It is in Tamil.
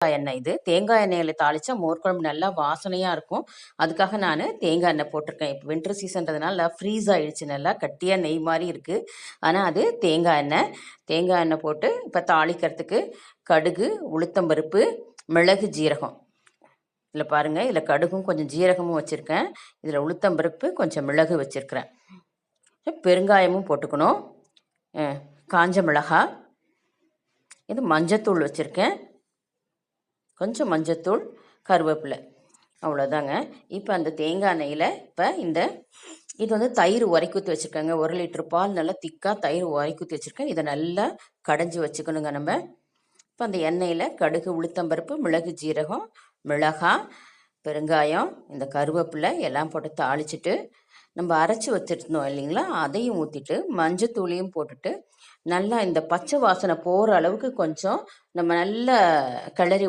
எண்ணெய் இது. தேங்காய் எண்ணெயில தாளிச்சா மோர் குழம்பு நல்லா வாசனையா இருக்கும். அதுக்காக நானு தேங்காய் எண்ணெய் போட்டிருக்கேன். இப்போ வின்டர் சீசன்றதுனால ஃப்ரீஸ் ஆயிடுச்சு. நல்லா கட்டியா நெய் மாரி இருக்கு. ஆனா அது தேங்காய் எண்ணெய். தேங்காய் எண்ணெய் போட்டு இப்போ தாளிக்கிறதுக்கு கடுகு, உளுத்தம்பருப்பு, மிளகு, ஜீரகம். இதில் பாருங்க, இதில் கடுகும் கொஞ்சம் ஜீரகமும் வச்சுருக்கேன். இதில் உளுத்தம்பருப்பு, கொஞ்சம் மிளகு வச்சுருக்கிறேன். பெருங்காயமும் போட்டுக்கணும். காஞ்ச மிளகாய், இது மஞ்சத்தூள் வச்சுருக்கேன், கொஞ்சம் மஞ்சத்தூள், கருவேப்பிலை, அவ்வளோதாங்க. இப்போ அந்த தேங்காய் எண்ணெயில் இப்போ இது வந்து தயிர் உரைக்கூத்தி வச்சுருக்கேங்க. 1 லிட்டர் பால் நல்லா திக்காக தயிர் உரைக்கூத்தி வச்சுருக்கேன். இதை நல்லா கடைஞ்சி வச்சுக்கணுங்க நம்ம. இப்போ அந்த எண்ணெயில் கடுகு, உளுத்தம்பருப்பு, மிளகு, ஜீரகம், மிளகாய், பெருங்காயம், இந்த கருவேப்பிலை எல்லாம் போட்டு தாளிச்சிட்டு நம்ம அரைச்சி வச்சுருந்தோம் இல்லைங்களா, அதையும் ஊற்றிட்டு மஞ்சத்தூளையும் போட்டுட்டு நல்லா இந்த பச்சை வாசனை போகிற அளவுக்கு கொஞ்சம் நம்ம நல்லா கிளறி